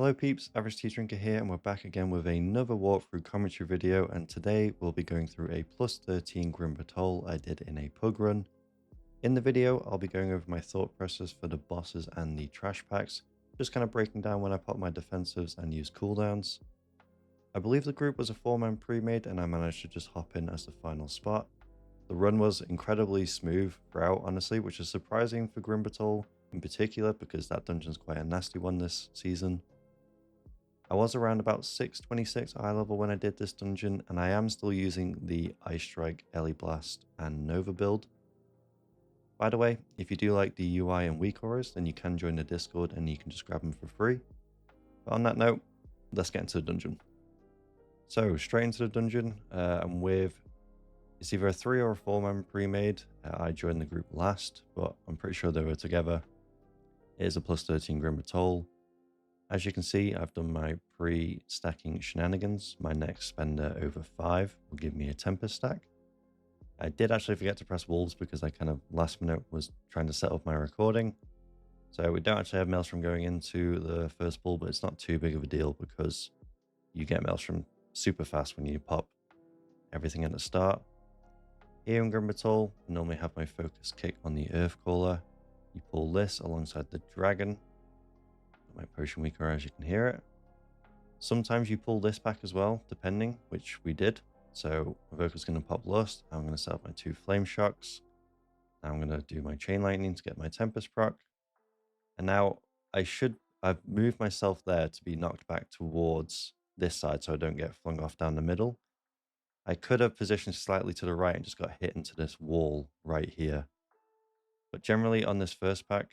Hello peeps, Averageteadrinker here, and we're back again with another walkthrough commentary video, and today we'll be going through a plus 13 Grim Batol I did in a pug run. In the video, I'll be going over my thought process for the bosses and the trash packs, just kind of breaking down when I pop my defensives and use cooldowns. I believe the group was a 4-man pre-made and I managed to just hop in as the final spot. The run was incredibly smooth throughout, honestly, which is surprising for Grim Batol in particular because that dungeon's quite a nasty one this season. I was around about 626 eye level when I did this dungeon, and I am still using the Ice Strike, Ellie Blast, and Nova build. By the way, if you do like the UI and weak auras, then you can join the Discord and you can just grab them for free. But on that note, let's get into the dungeon. So, straight into the dungeon, I'm with, it's either a 3 or a 4-man pre-made. I joined the group last, but I'm pretty sure they were together. It is a plus 13 Grim Batol. As you can see, I've done my pre-stacking shenanigans. My next spender over 5 will give me a Tempest stack. I did actually forget to press Wolves because I kind of last minute was trying to set up my recording. So we don't actually have Maelstrom going into the first pull, but it's not too big of a deal because you get Maelstrom super fast when you pop everything at the start. Here in Grim Batol, I normally have my focus kick on the Earthcaller. You pull this alongside the Dragon. My potion weaker as you can hear it. Sometimes you pull this back as well, depending, which we did. So Evoker's going to pop Lust. I'm going to set up my 2 Flame Shocks. Now I'm going to do my Chain Lightning to get my Tempest proc. And now I've moved myself there to be knocked back towards this side so I don't get flung off down the middle. I could have positioned slightly to the right and just got hit into this wall right here. But generally on this first pack,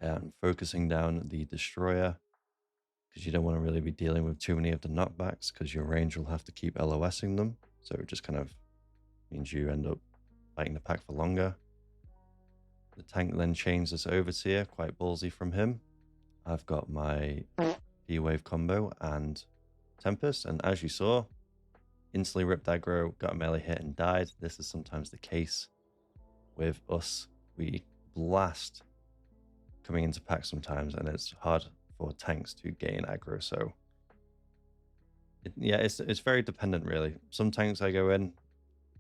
and focusing down the Destroyer because you don't want to really be dealing with too many of the knockbacks because your range will have to keep LOSing them. So it just kind of means you end up fighting the pack for longer. The tank then chains this Overseer, quite ballsy from him. I've got my P-Wave combo and Tempest, and as you saw, instantly ripped aggro, got a melee hit and died. This is sometimes the case with us. We blast coming into pack sometimes, and it's hard for tanks to gain aggro. So it's very dependent really. Some tanks I go in,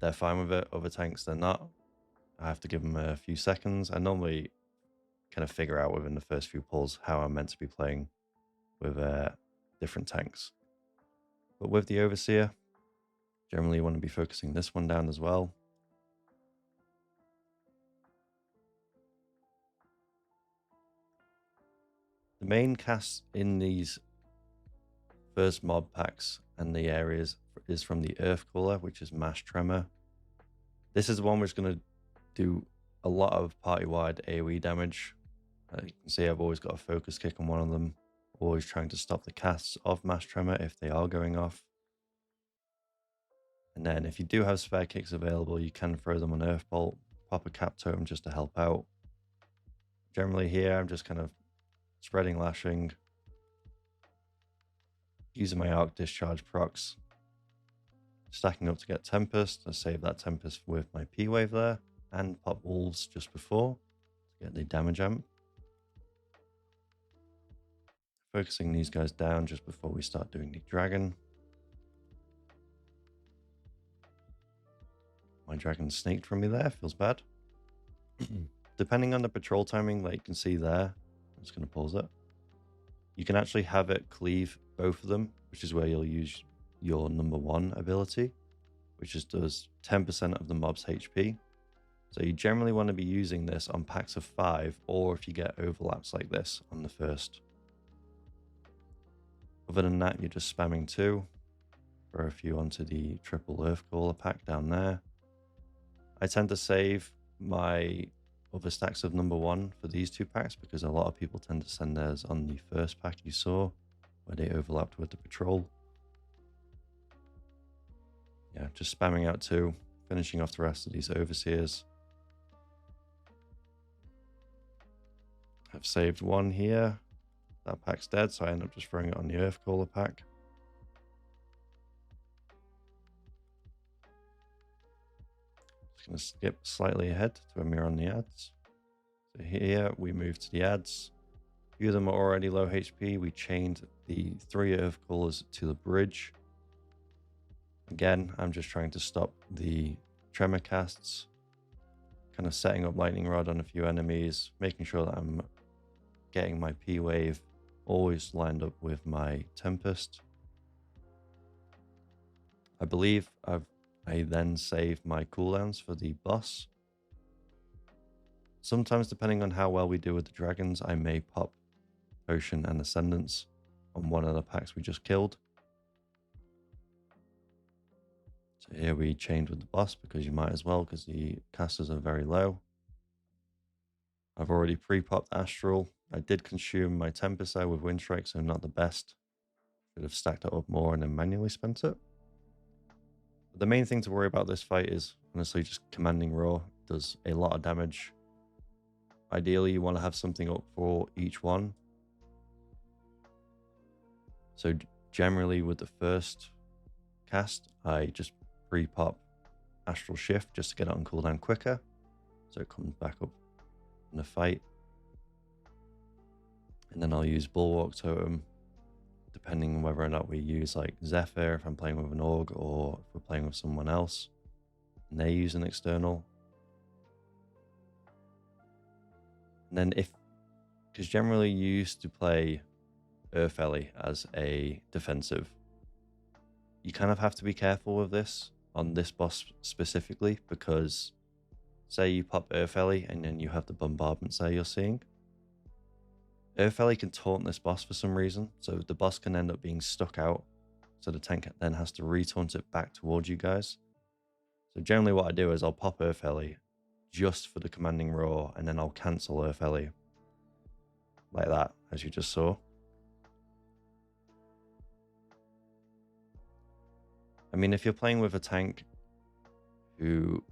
they're fine with it. Other tanks they're not. I have to give them a few seconds. I normally kind of figure out within the first few pulls how I'm meant to be playing with different tanks. But with the Overseer, generally you want to be focusing this one down as well. The main cast in these first mob packs and the areas is from the Earthcaller, which is Mass Tremor. This is the one which is going to do a lot of party-wide AoE damage. You can see I've always got a focus kick on one of them, always trying to stop the casts of Mass Tremor if they are going off. And then if you do have spare kicks available, you can throw them on Earthbolt, pop a Cap Totem just to help out. Generally here, I'm just kind of spreading lashing, using my Arc Discharge procs, stacking up to get Tempest. I save that Tempest with my P-Wave there, and pop Wolves just before to get the damage amp. Focusing these guys down just before we start doing the Dragon. My Dragon snaked from me there, feels bad. Depending on the patrol timing, like you can see there, I'm just going to pause it. You can actually have it cleave both of them, which is where you'll use your number 1 ability, which just does 10% of the mob's HP. So you generally want to be using this on packs of 5, or if you get overlaps like this on the first. Other than that, you're just spamming 2. Throw a few onto the triple Earthcaller pack down there. I tend to save my other stacks of number 1 for these 2 packs because a lot of people tend to send theirs on the first pack you saw where they overlapped with the patrol. Yeah, just spamming out 2, finishing off the rest of these Overseers. I've saved 1 here. That pack's dead, so I end up just throwing it on the Earthcaller pack. Going to skip slightly ahead to a mirror on the ads. So here we move to the ads. A few of them are already low HP. We chained the 3 earth callers to the bridge. Again, I'm just trying to stop the tremor casts, kind of setting up lightning rod on a few enemies, making sure that I'm getting my P wave always lined up with my tempest. I believe I then save my cooldowns for the boss. Sometimes, depending on how well we do with the dragons, I may pop Potion and Ascendance on one of the packs we just killed. So here we chained with the boss because you might as well, because the casters are very low. I've already pre-popped Astral. I did consume my Tempest there with Windstrike, so not the best. Should have stacked it up more and then manually spent it. But the main thing to worry about this fight is honestly just commanding Raw. It does a lot of damage. Ideally, you want to have something up for each one. So generally with the first cast, I just pre-pop Astral Shift just to get it on cooldown quicker, so it comes back up in the fight. And then I'll use Bulwark Totem, depending on whether or not we use like Zephyr, if I'm playing with an Org, or if we're playing with someone else and they use an external. And then because generally you used to play Earth-Ellie as a defensive, you kind of have to be careful with this on this boss specifically, because say you pop Earth-Ellie and then you have the bombardments there you're seeing. Earth-Ellie can taunt this boss for some reason, so the boss can end up being stuck out, so the tank then has to retaunt it back towards you guys. So generally what I do is I'll pop Earth-Ellie just for the commanding roar, and then I'll cancel Earth-Ellie like that, as you just saw. I mean, if you're playing with a tank who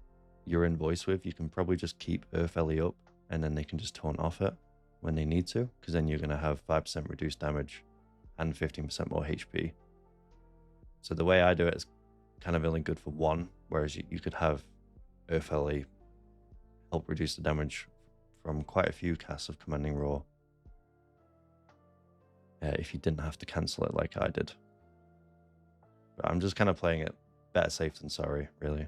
you're in voice with, you can probably just keep Earth-Ellie up and then they can just taunt off it when they need to, because then you're going to have 5% reduced damage and 15% more HP. So the way I do it is kind of only good for one, whereas you could have Earth-Ellie help reduce the damage from quite a few casts of Commanding Roar if you didn't have to cancel it like I did. But I'm just kind of playing it better safe than sorry, really.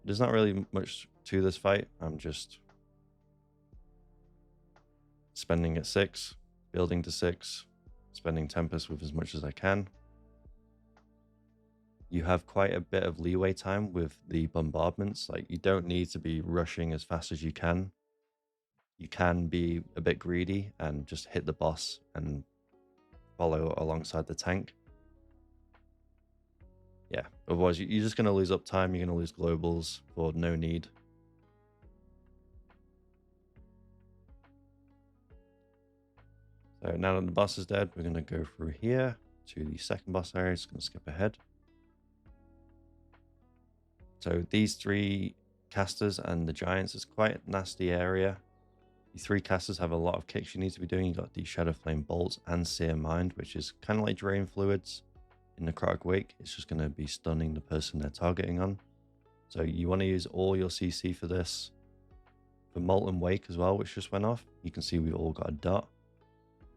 There's not really much to this fight. I'm just spending at 6, building to 6, spending Tempest with as much as I can. You have quite a bit of leeway time with the bombardments. Like, you don't need to be rushing as fast as you can. You can be a bit greedy and just hit the boss and follow alongside the tank. Yeah, otherwise you're just going to lose uptime, you're going to lose globals for no need. So now that the boss is dead, we're going to go through here to the second boss area. Just going to skip ahead. So these 3 casters and the giants is quite a nasty area. The 3 casters have a lot of kicks you need to be doing. You got the Shadow Flame Bolts and Sear Mind, which is kind of like Drain Fluids in Necrotic Wake. It's just going to be stunning the person they're targeting on. So you want to use all your CC for this. For Molten Wake as well, which just went off, you can see we've all got a dot.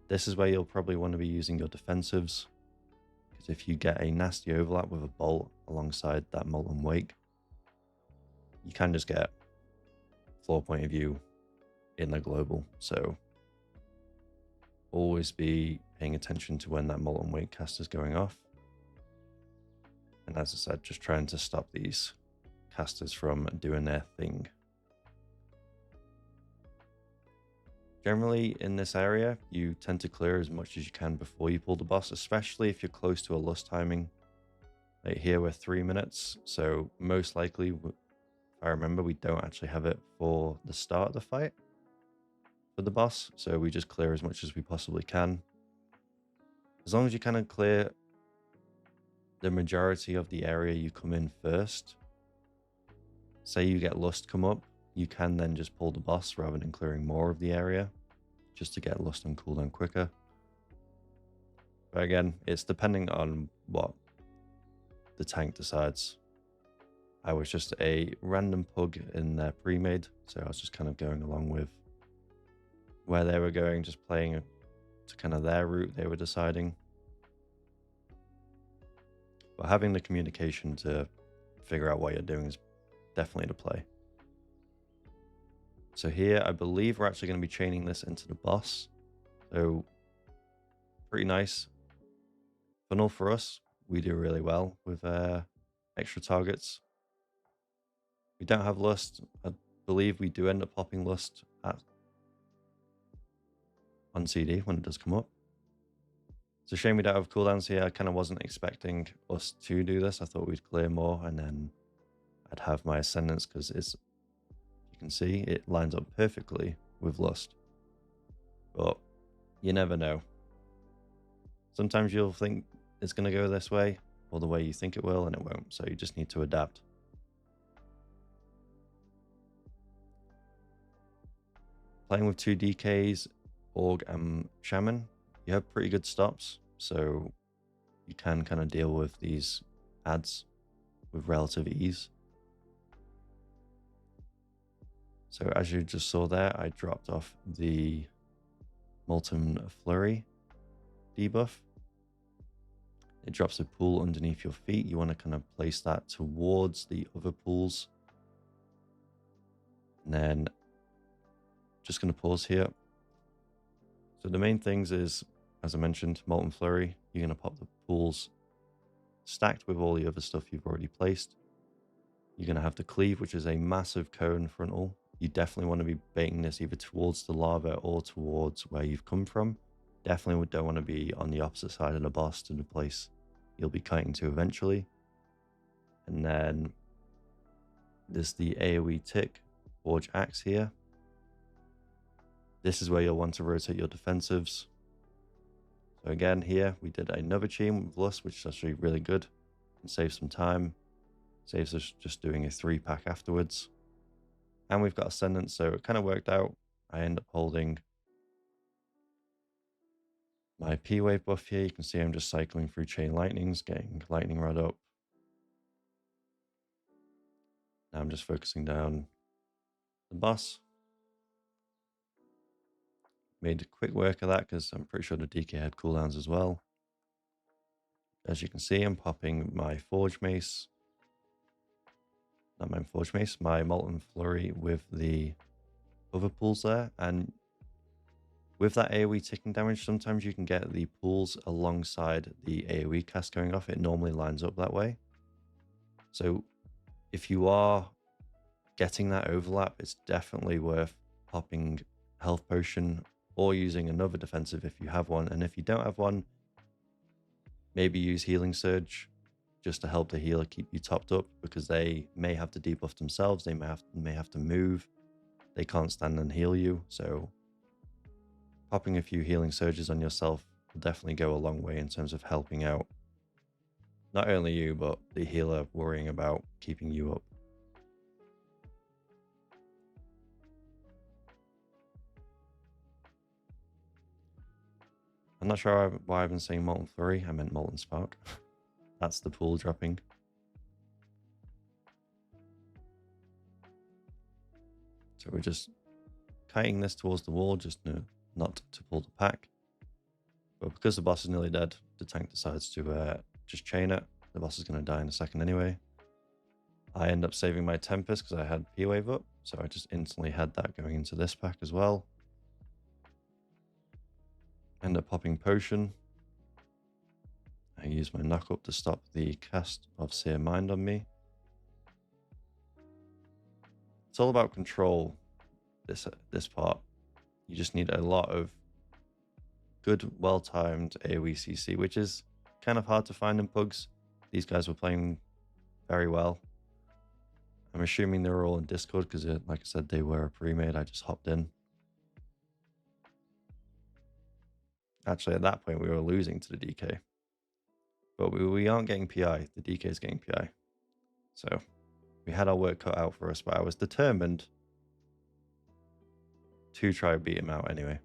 This is where you'll probably want to be using your defensives, because if you get a nasty overlap with a bolt alongside that Molten Wake, you can just get floor point of view in the global. So always be paying attention to when that Molten Wake cast is going off. And as I said, just trying to stop these casters from doing their thing. Generally in this area, you tend to clear as much as you can before you pull the boss, especially if you're close to a lust timing. Like here we're 3 minutes, so most likely, if I remember, we don't actually have it for the start of the fight for the boss, so we just clear as much as we possibly can. As long as you kind of clear the majority of the area you come in first, say you get lust come up, you can then just pull the boss rather than clearing more of the area, just to get lust on cooldown quicker. But again, it's depending on what the tank decides. I was just a random pug in their pre-made, so I was just kind of going along with where they were going, just playing to kind of their route they were deciding. But having the communication to figure out what you're doing is definitely the play. So here, I believe we're actually going to be chaining this into the boss. So pretty nice funnel for us. We do really well with extra targets. We don't have Lust. I believe we do end up popping Lust on CD when it does come up. It's a shame we don't have cooldowns here. I kind of wasn't expecting us to do this. I thought we'd clear more and then I'd have my Ascendance, because it's, you can see it lines up perfectly with Lust. But you never know. Sometimes you'll think it's going to go this way or the way you think it will, and it won't. So you just need to adapt. Playing with 2 DKs, Org and Shaman, you have pretty good stops. So you can kind of deal with these adds with relative ease. So as you just saw there, I dropped off the Molten Flurry debuff. It drops a pool underneath your feet. You want to kind of place that towards the other pools. And then just going to pause here. So the main things is, as I mentioned, Molten Flurry. You're going to pop the pools stacked with all the other stuff you've already placed. You're going to have the Cleave, which is a massive cone frontal. You definitely want to be baiting this either towards the lava or towards where you've come from. Definitely don't want to be on the opposite side of the boss to the place you'll be kiting to eventually. And then there's the AoE tick Forge Axe here. This is where you'll want to rotate your defensives. So again, here we did another chain with Lust, which is actually really good and saves some time. Saves us just doing a 3-pack afterwards. And we've got Ascendance, so it kind of worked out. I end up holding my P-Wave buff here. You can see I'm just cycling through Chain Lightnings, getting Lightning Rod up. Now I'm just focusing down the boss. Made quick work of that because I'm pretty sure the DK had cooldowns as well. As you can see, I'm popping my Forge Mace. Not my Forge Mace, my Molten Flurry with the other pools there. And with that AoE ticking damage, sometimes you can get the pools alongside the AoE cast going off. It normally lines up that way. So if you are getting that overlap, it's definitely worth popping Health Potion or using another defensive if you have one. And if you don't have one, maybe use Healing Surge just to help the healer keep you topped up, because they may have to debuff themselves. They may have to move. They can't stand and heal you. So popping a few Healing Surges on yourself will definitely go a long way in terms of helping out not only you, but the healer worrying about keeping you up. I'm not sure why I've been saying Molten Flurry. I meant Molten Spark. That's the pool dropping. So we're just kiting this towards the wall, just not to pull the pack. But because the boss is nearly dead, the tank decides to just chain it. The boss is going to die in a second anyway. I end up saving my Tempest because I had P-Wave up, so I just instantly had that going into this pack as well. End up popping Potion. I use my knock up to stop the cast of Seer Mind on me. It's all about control, this part. You just need a lot of good, well-timed AoE CC, which is kind of hard to find in pugs. These guys were playing very well. I'm assuming they were all in Discord because, like I said, they were pre-made. I just hopped in. Actually, at that point, we were losing to the DK. But we aren't getting PI. The DK is getting PI. So we had our work cut out for us, but I was determined to try and beat him out anyway.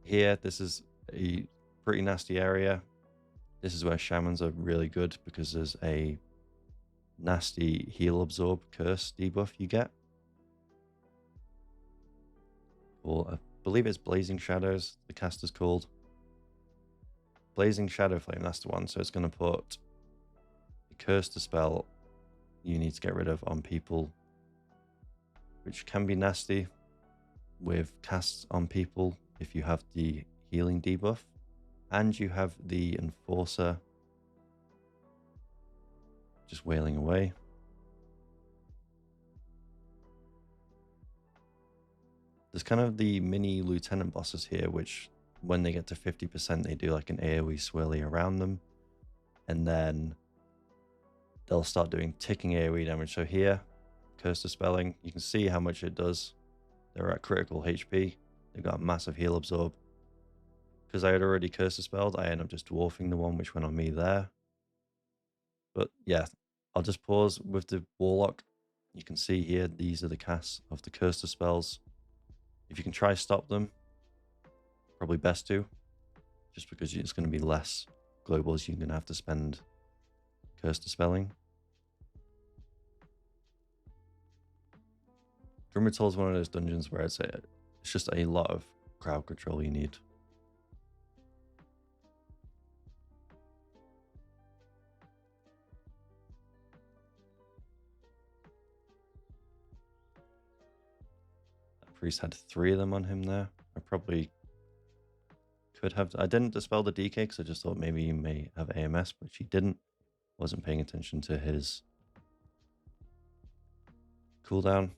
Here, this is a pretty nasty area. This is where Shamans are really good because there's a nasty heal absorb curse debuff you get. or I believe it's Blazing Shadows, the caster's called. Blazing Shadow Flame, that's the one. So it's going to put the curse to spell you need to get rid of on people, which can be nasty with casts on people if you have the healing debuff and you have the Enforcer just wailing away. There's kind of the mini lieutenant bosses here, which when they get to 50%, they do like an AoE swirly around them. And then they'll start doing ticking AoE damage. So here, Curse Dispelling, you can see how much it does. They're at critical HP. They've got a massive heal absorb. Because I had already Curse Dispelled, I end up just dwarfing the one which went on me there. But yeah, I'll just pause with the Warlock. You can see here, these are the casts of the Curse Dispels. If you can try stop them, probably best to, just because it's going to be less globals you're going to have to spend Curse Dispelling. Grimbatol is one of those dungeons where it's just a lot of crowd control you need. That priest had 3 of them on him there. I probably could have. I didn't dispel the DK because I just thought maybe he may have AMS, but he didn't. Wasn't paying attention to his cooldown.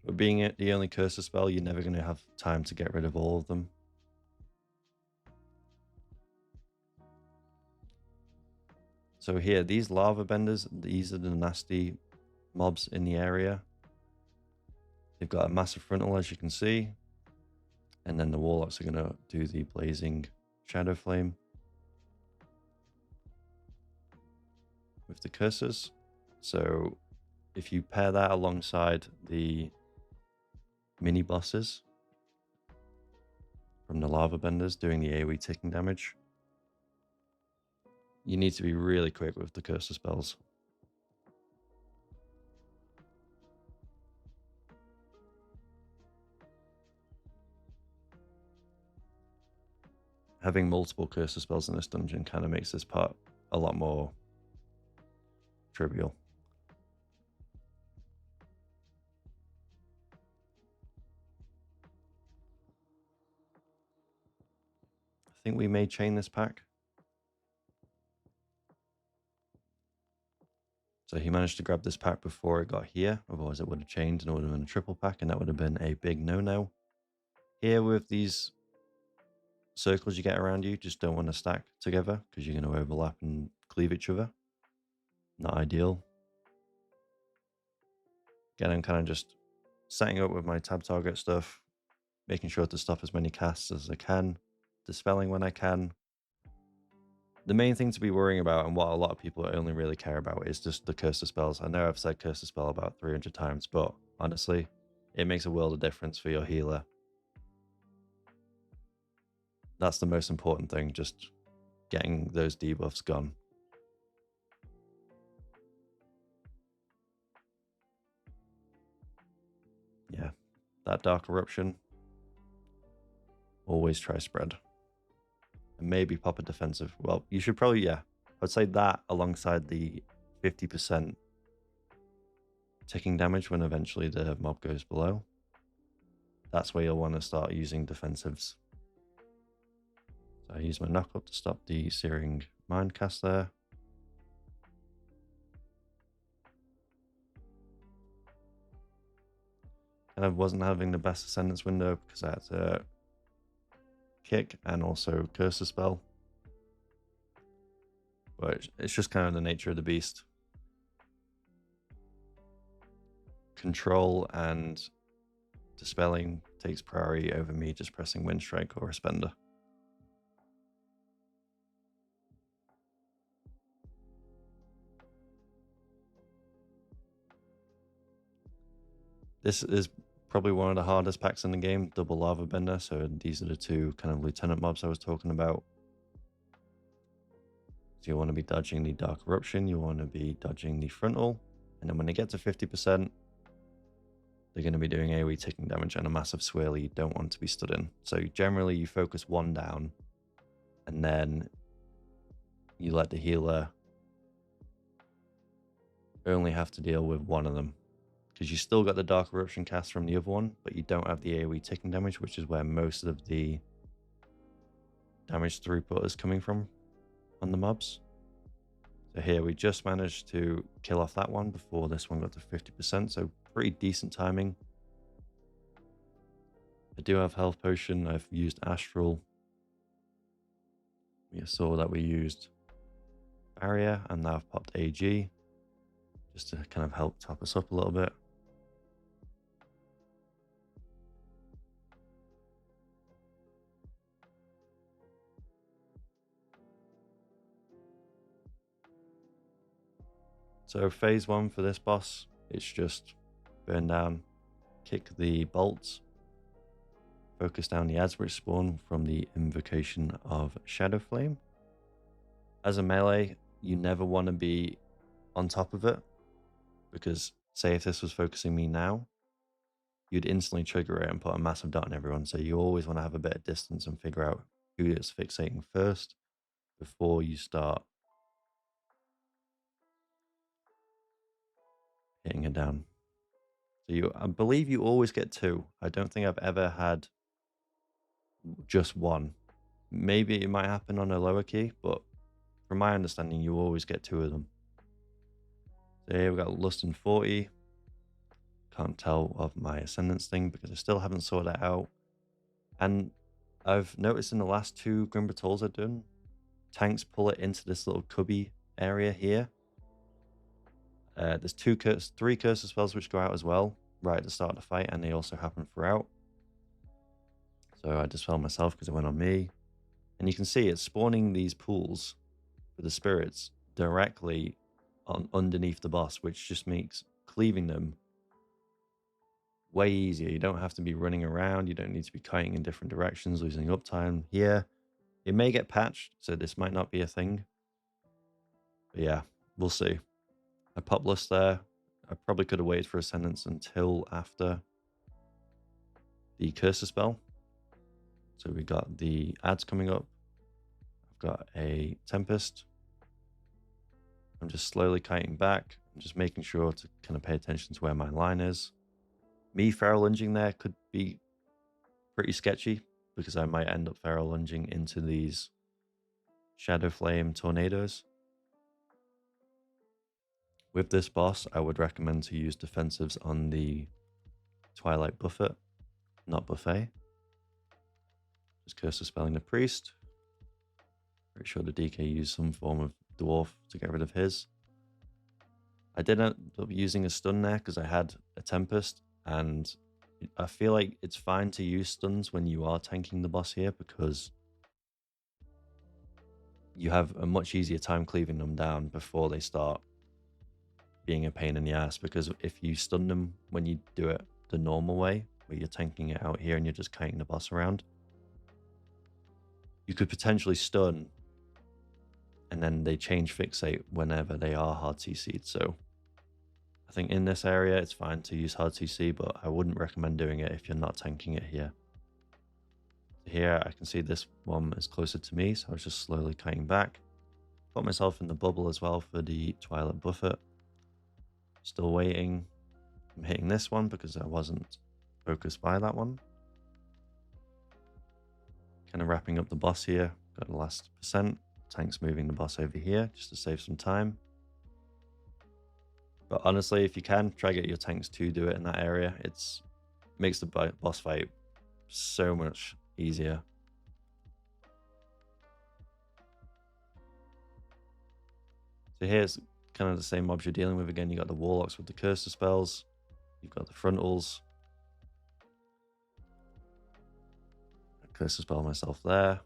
But being the only Cursor spell, you're never going to have time to get rid of all of them. So here, these Lava Benders, these are the nasty mobs in the area. They've got a massive frontal, as you can see. And then the Warlocks are going to do the Blazing Shadow Flame with the cursors. So if you pair that alongside the mini bosses from the Lava Benders doing the AoE ticking damage, you need to be really quick with the cursor spells. Having multiple cursor spells in this dungeon kind of makes this part a lot more trivial. I think we may chain this pack. So he managed to grab this pack before it got here, otherwise it would have chained and it would have been a triple pack, and that would have been a big no-no. Here with these circles you get around you, just don't want to stack together because you're going to overlap and cleave each other. Not ideal. Again, I'm kind of just setting up with my tab target stuff, making sure to stop as many casts as I can, dispelling when I can. The main thing to be worrying about, and what a lot of people only really care about, is just the cursor spells. I know I've said cursor spell about 300 times, but honestly, it makes a world of difference for your healer. That's the most important thing, just getting those debuffs gone. Yeah, that Dark Eruption. Always try spread. And maybe pop a defensive. Well, you should probably, yeah. I'd say that alongside the 50% ticking damage when eventually the mob goes below. That's where you'll want to start using defensives. So I use my knockup to stop the Searing Mindcast there. And I wasn't having the best Ascendance window because I had to kick and also Cursor spell. But it's just kind of the nature of the beast. Control and dispelling takes priority over me just pressing Wind Strike or a Spender. This is probably one of the hardest packs in the game, double Lava Bender. So these are the 2 kind of lieutenant mobs I was talking about. So you want to be dodging the Dark Eruption, you want to be dodging the frontal, and then when they get to 50%, they're going to be doing AoE ticking damage and a massive swirly you don't want to be stood in. So generally you focus one down and then you let the healer only have to deal with one of them. Because you still got the Dark Eruption cast from the other one, but you don't have the AoE ticking damage, which is where most of the damage throughput is coming from on the mobs. So here we just managed to kill off that one before this one got to 50%, so pretty decent timing. I do have health potion. I've used Astral. We saw that we used barrier, and now I've popped AG just to kind of help top us up a little bit. So phase 1 for this boss, it's just burn down, kick the bolts, focus down the ads which spawn from the invocation of Shadow Flame. As a melee, you never want to be on top of it, because say if this was focusing me now, you'd instantly trigger it and put a massive dot on everyone. So you always want to have a bit of distance and figure out who it's fixating first before you start hitting it down. So I believe you always get 2. I don't think I've ever had just 1. Maybe it might happen on a lower key, but from my understanding, you always get 2 of them. So here we've got Lust and 40. Can't tell of my Ascendance thing because I still haven't sorted that out. And I've noticed in the last 2 Grim Batols I've done, tanks pull it into this little cubby area here. There's 3 Curser spells which go out as well, right at the start of the fight, and they also happen throughout. So I dispelled myself because it went on me. And you can see it's spawning these pools for the spirits directly underneath the boss, which just makes cleaving them way easier. You don't have to be running around. You don't need to be kiting in different directions, losing uptime. Here, it may get patched, so this might not be a thing. But yeah, we'll see. I popped Lust there. I probably could have waited for Ascendance until after the Cursor spell. So we got the ads coming up. I've got a Tempest. I'm just slowly kiting back. I'm just making sure to kind of pay attention to where my line is. Me feral lunging there could be pretty sketchy because I might end up feral lunging into these Shadow Flame tornadoes. With this boss, I would recommend to use defensives on the Twilight Buffet, not Buffet. Just Cursor spelling the Priest. Pretty sure the DK used some form of Dwarf to get rid of his. I did end up using a stun there because I had a Tempest, and I feel like it's fine to use stuns when you are tanking the boss here because you have a much easier time cleaving them down before they start being a pain in the ass. Because if you stun them when you do it the normal way, where you're tanking it out here and you're just kiting the boss around, you could potentially stun and then they change fixate whenever they are hard CC'd. So I think in this area it's fine to use hard CC, but I wouldn't recommend doing it if you're not tanking it here. Here I can see this one is closer to me, so I was just slowly kiting back. Put myself in the bubble as well for the Twilight Buffet. Still waiting. I'm hitting this one because I wasn't focused by that one. Kind of wrapping up the boss here. Got the last percent. Tank's moving the boss over here just to save some time. But honestly, if you can, try get your tanks to do it in that area. It makes the boss fight so much easier. So here's kind of the same mobs you're dealing with again. You got the Warlocks with the Cursor spells. You've got the Frontals. I Cursor spell myself there.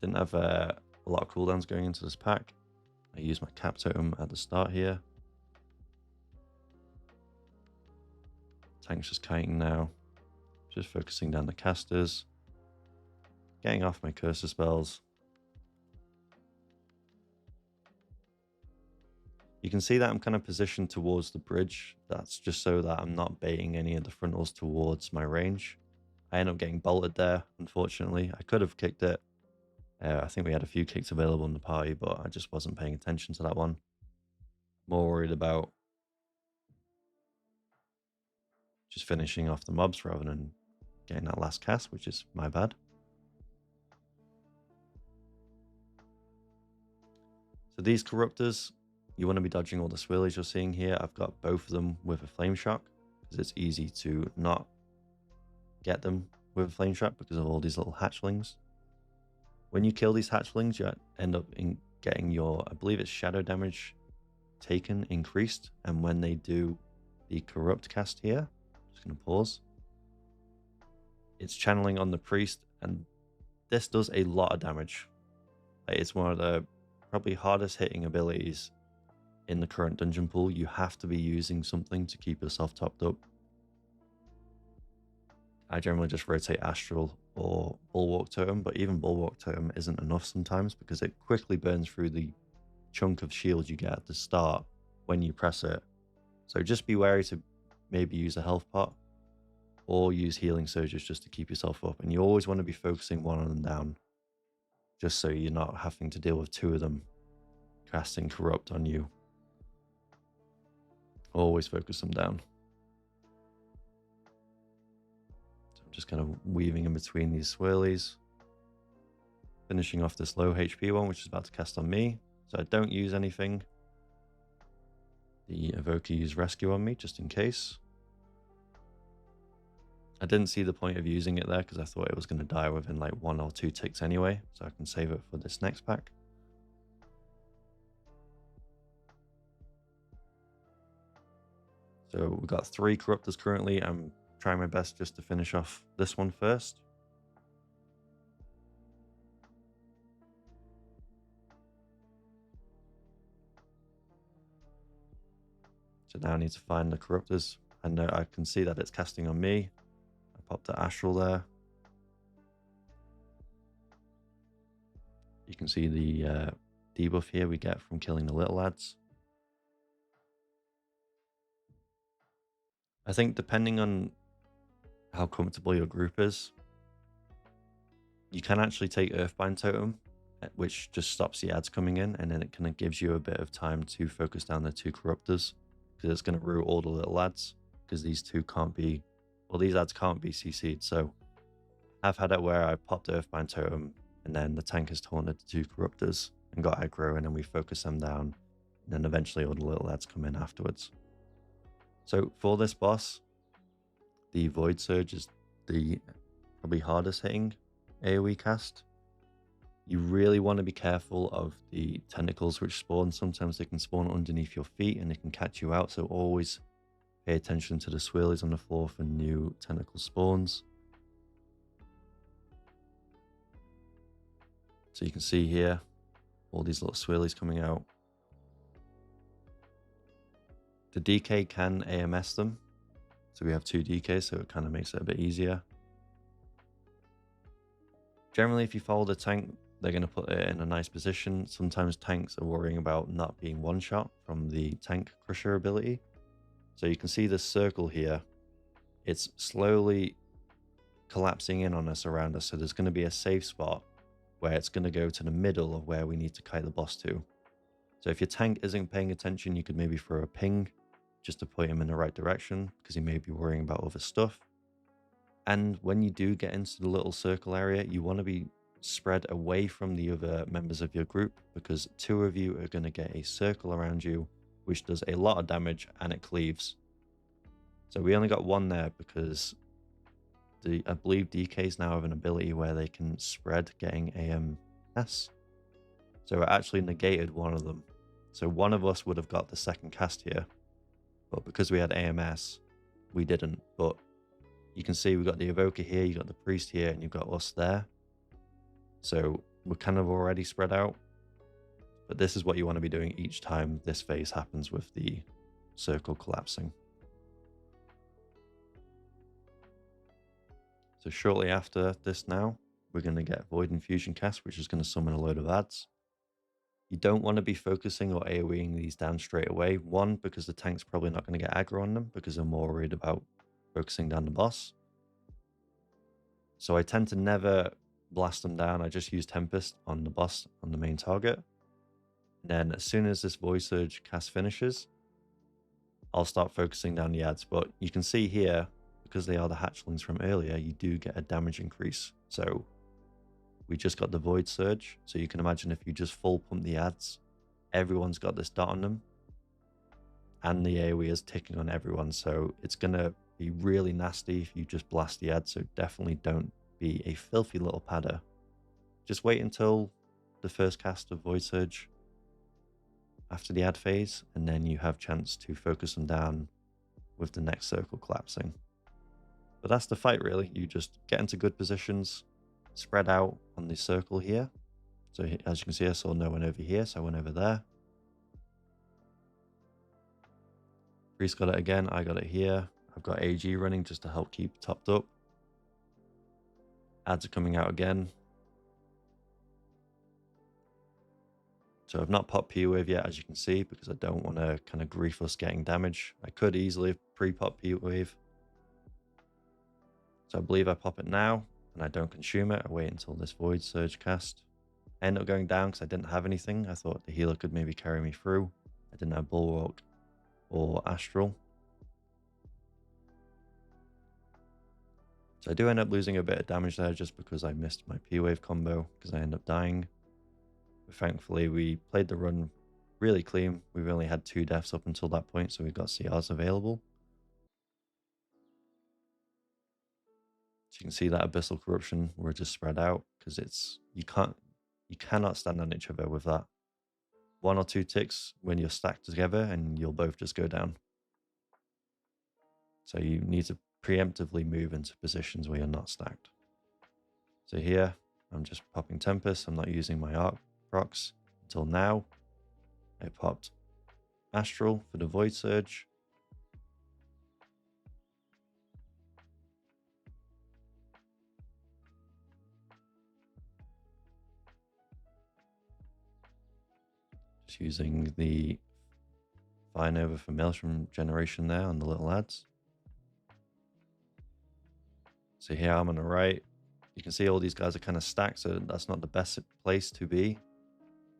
Didn't have a lot of cooldowns going into this pack. I used my Cap Totem at the start here. Tank's just kiting now. Just focusing down the casters. Getting off my Cursor spells. You can see that I'm kind of positioned towards the bridge. That's just so that I'm not baiting any of the frontals towards my range. I end up getting bolted there, unfortunately. I could have kicked it. I think we had a few kicks available in the party, but I just wasn't paying attention to that one. More worried about just finishing off the mobs rather than getting that last cast, which is my bad. So these corruptors, you want to be dodging all the swirlies you're seeing here. I've got both of them with a flame shock because it's easy to not get them with a flame shock because of all these little hatchlings. When you kill these hatchlings, you end up getting your, I believe it's shadow damage taken increased. And when they do the corrupt cast here, I'm just going to pause. It's channeling on the priest, and this does a lot of damage. It's one of the probably hardest hitting abilities in the current dungeon pool. You have to be using something to keep yourself topped up. I generally just rotate Astral or Bulwark Totem, but even Bulwark Totem isn't enough sometimes because it quickly burns through the chunk of shield you get at the start when you press it. So just be wary to maybe use a health pot or use healing surges just to keep yourself up. And you always want to be focusing one of them down, just so you're not having to deal with two of them casting corrupt on you. Always focus them down. Just kind of weaving in between these swirlies. Finishing off this low HP one, which is about to cast on me. So I don't use anything. The Evoker used Rescue on me, just in case. I didn't see the point of using it there because I thought it was going to die within like 1 or 2 ticks anyway. So I can save it for this next pack. So we've got 3 Corruptors currently. I'm trying my best just to finish off this one first. So now I need to find the Corruptors. And I can see that it's casting on me. I popped the Astral there. You can see the debuff here we get from killing the little lads. I think depending on how comfortable your group is, you can actually take Earthbind Totem, which just stops the ads coming in, and then it kind of gives you a bit of time to focus down the 2 Corruptors, because it's going to root all the little ads, because these two can't be, well, these ads can't be CC'd. So I've had it where I popped Earthbind Totem, and then the tank has taunted the 2 Corruptors and got aggro, and then we focus them down, and then eventually all the little ads come in afterwards. So for this boss, the Void Surge is the probably hardest hitting AoE cast. You really want to be careful of the tentacles which spawn. Sometimes they can spawn underneath your feet and they can catch you out, so always pay attention to the swirlies on the floor for new tentacle spawns. So you can see here all these little swirlies coming out. The DK can AMS them, so we have 2 DKs, so it kind of makes it a bit easier. Generally, if you follow the tank, they're going to put it in a nice position. Sometimes tanks are worrying about not being one-shot from the tank crusher ability. So you can see this circle here. It's slowly collapsing in on us around us. So there's going to be a safe spot where it's going to go to the middle of where we need to kite the boss to. So if your tank isn't paying attention, you could maybe throw a ping just to point him in the right direction, because he may be worrying about other stuff. And when you do get into the little circle area, you want to be spread away from the other members of your group, because 2 of you are going to get a circle around you, which does a lot of damage and it cleaves. So we only got 1 there because I believe DKs now have an ability where they can spread getting AMS. So it actually negated 1 of them. So 1 of us would have got the second cast here, but because we had AMS, we didn't. But you can see we've got the Evoker here, you've got the Priest here, and you've got us there. So we're kind of already spread out. But this is what you want to be doing each time this phase happens with the circle collapsing. So shortly after this now, we're going to get Void Infusion cast, which is going to summon a load of ads. You don't want to be focusing or AoEing these down straight away. One, because the tank's probably not going to get aggro on them because they're more worried about focusing down the boss. So I tend to never blast them down. I just use Tempest on the boss, on the main target. And then as soon as this Void Surge cast finishes, I'll start focusing down the ads. But you can see here, because they are the hatchlings from earlier, you do get a damage increase. So we just got the Void Surge. So you can imagine if you just full pump the ads, everyone's got this dot on them. And the AoE is ticking on everyone. So it's going to be really nasty if you just blast the ads. So definitely don't be a filthy little padder. Just wait until the first cast of Void Surge after the ad phase, and then you have chance to focus them down with the next circle collapsing. But that's the fight really. You just get into good positions, spread out on the circle here. So as you can see, I saw no one over here, so I went over there. Priest got it again, I got it here. I've got AG running just to help keep topped up. Ads are coming out again. So I've not popped P-Wave yet, as you can see, because I don't want to kind of grief us getting damage. I could easily pre-pop P-Wave. So I believe I pop it now, and I don't consume it. I wait until this Void Surge cast. I end up going down because I didn't have anything. I thought the healer could maybe carry me through. I didn't have Bulwark or Astral. So I do end up losing a bit of damage there just because I missed my P-Wave combo, because I end up dying. But thankfully, we played the run really clean. We've only had 2 deaths up until that point, so we've got CRs available. So you can see that Abyssal Corruption, we're just spread out, because it's you cannot stand on each other with that. 1 or 2 ticks when you're stacked together, and you'll both just go down. So you need to preemptively move into positions where you're not stacked. So here, I'm just popping Tempest. I'm not using my Arc procs until now. I popped Astral for the Void Surge. Just using the Fire Nova for Maelstrom generation there on the little ads. So here I'm on the right. You can see all these guys are kind of stacked, so that's not the best place to be.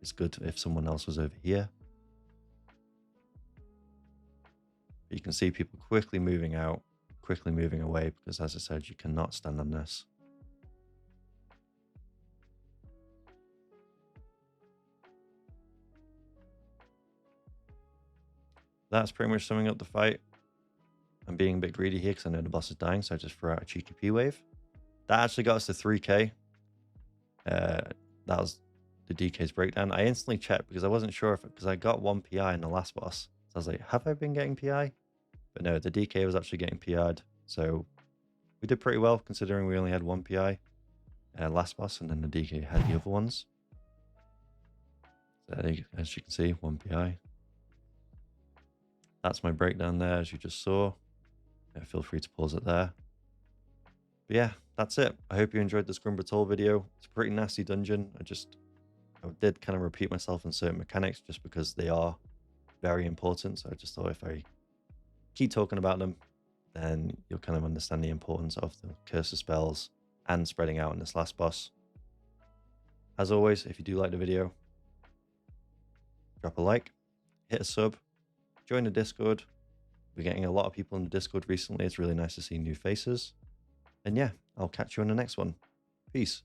It's good if someone else was over here. But you can see people quickly moving out, quickly moving away, because as I said, you cannot stand on this. That's pretty much summing up the fight. I'm being a bit greedy here because I know the boss is dying, so I just threw out a cheeky P-Wave. That actually got us to 3k. That was the DK's breakdown. I instantly checked because I wasn't sure if, because I got 1 PI in the last boss. So I was like, have I been getting PI? But no, the DK was actually getting PI'd. So we did pretty well considering we only had 1 PI last boss, and then the DK had the other ones. So as you can see, 1 PI. That's my breakdown there, as you just saw. Feel free to pause it there. But yeah, that's it. I hope you enjoyed this Batol video. It's a pretty nasty dungeon. I did kind of repeat myself in certain mechanics just because they are very important. So I just thought if I keep talking about them, then you'll kind of understand the importance of the cursor spells and spreading out in this last boss. As always, if you do like the video, drop a like, hit a sub, join the Discord. We're getting a lot of people in the Discord recently. It's really nice to see new faces. And yeah, I'll catch you on the next one. Peace.